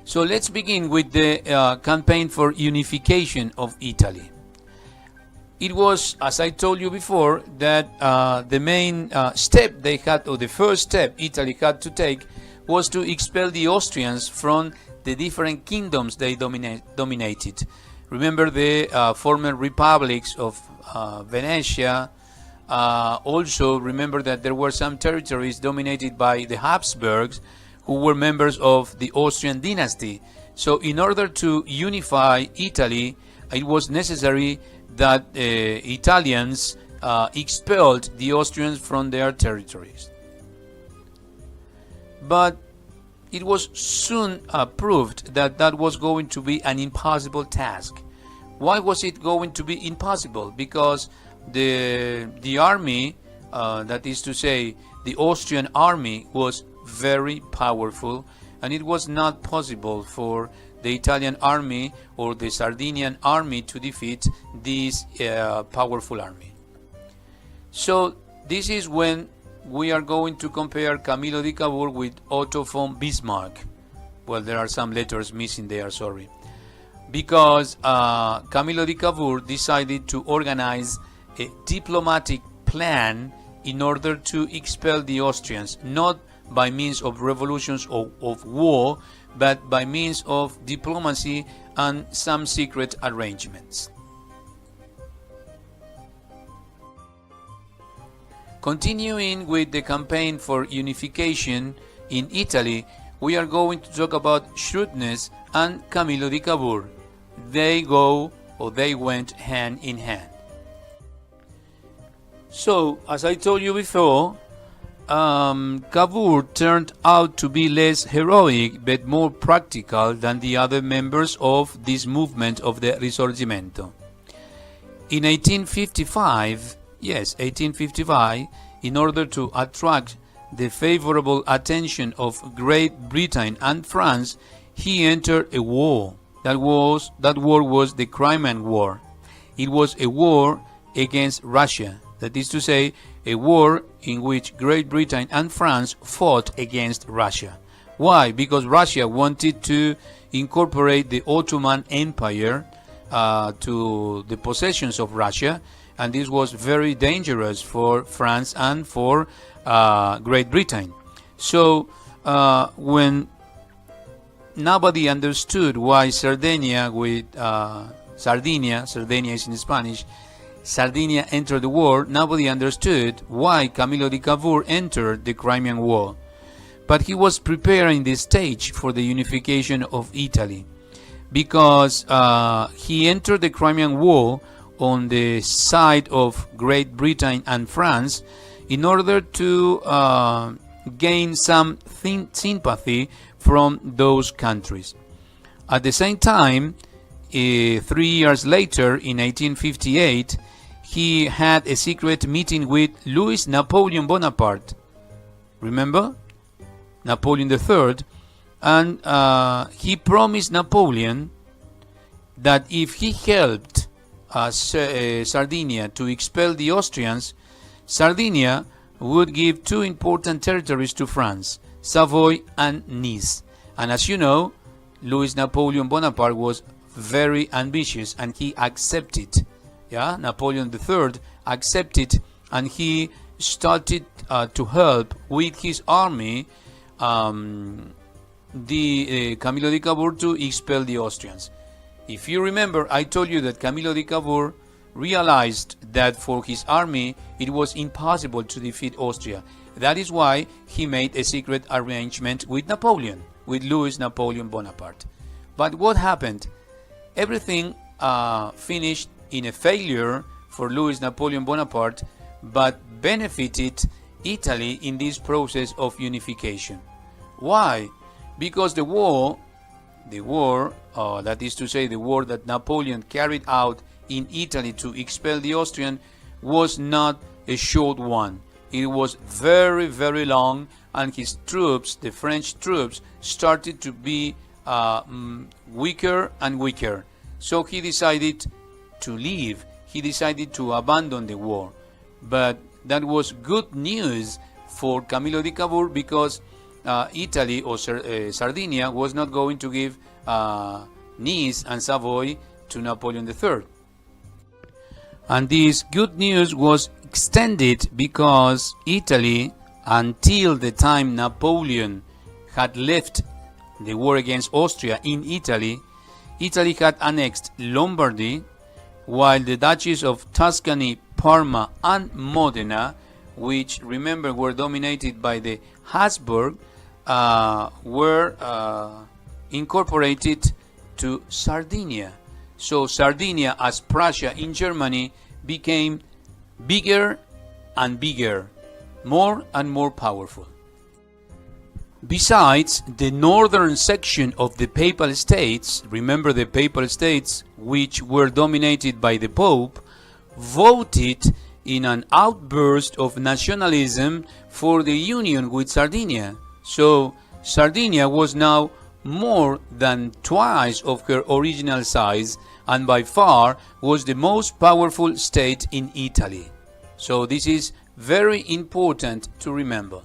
So let's begin with the campaign for unification of Italy. It was, as I told you before, that the main step they had, or the first step Italy had to take, was to expel the Austrians from the different kingdoms they dominated. Remember the former republics of Venetia. Also remember that there were some territories dominated by the Habsburgs, who were members of the Austrian dynasty. So in order to unify Italy, it was necessary that Italians expelled the Austrians from their territories. But it was soon proved that that was going to be an impossible task. Why was it going to be impossible? Because the army, that is to say, the Austrian army, was very powerful, and it was not possible for the Italian army or the Sardinian army to defeat this powerful army. So this is when we are going to compare Camillo di Cavour with Otto von Bismarck. Well, there are some letters missing there, sorry. Because Camillo di Cavour decided to organize a diplomatic plan in order to expel the Austrians, not by means of revolutions or of war, but by means of diplomacy and some secret arrangements. Continuing with the campaign for unification in Italy, we are going to talk about shrewdness and Camillo di Cavour. They went hand in hand. So, as I told you before, Cavour turned out to be less heroic but more practical than the other members of this movement of the Risorgimento. In 1855, in order to attract the favorable attention of Great Britain and France, he entered a war. That war was the Crimean War. It was a war against Russia. That is to say, a war in which Great Britain and France fought against Russia. Why? Because Russia wanted to incorporate the Ottoman Empire to the possessions of Russia, and this was very dangerous for France and for Great Britain. So when nobody understood why Sardinia is in Spanish, Sardinia entered the war, nobody understood why Camillo di Cavour entered the Crimean War. But he was preparing the stage for the unification of Italy, because he entered the Crimean War on the side of Great Britain and France in order to gain some sympathy from those countries. At the same time, 3 years later, in 1858, he had a secret meeting with Louis Napoleon Bonaparte. Remember? Napoleon III. And he promised Napoleon that if he helped Sardinia to expel the Austrians, Sardinia would give two important territories to France, Savoy and Nice. And as you know, Louis Napoleon Bonaparte was very ambitious, and he accepted. Napoleon III accepted, and he started to help with his army the Camillo di Cavour to expel the Austrians. If you remember, I told you that Camillo di Cavour realized that for his army it was impossible to defeat Austria. That is why he made a secret arrangement with Napoleon, with Louis Napoleon Bonaparte. But what happened? Everything finished in a failure for Louis Napoleon Bonaparte, but benefited Italy in this process of unification. Why? Because the war, that is to say, the war that Napoleon carried out in Italy to expel the Austrian, was not a short one. It was very, very long, and his troops, the French troops, started to be weaker and weaker. So he decided to leave. He decided to abandon the war. But that was good news for Camillo di Cavour, because Italy or Sardinia was not going to give Nice and Savoy to Napoleon III. And this good news was extended because Italy, until the time Napoleon had left the war against Austria in Italy, Italy had annexed Lombardy, while the duchies of Tuscany, Parma, and Modena, which remember were dominated by the Habsburg, were incorporated to Sardinia. So Sardinia, as Prussia in Germany, became bigger and bigger, more and more powerful. Besides, the northern section of the Papal States, remember the Papal States, which were dominated by the Pope, voted in an outburst of nationalism for the union with Sardinia. So Sardinia was now more than twice of her original size, and by far was the most powerful state in Italy. So this is very important to remember.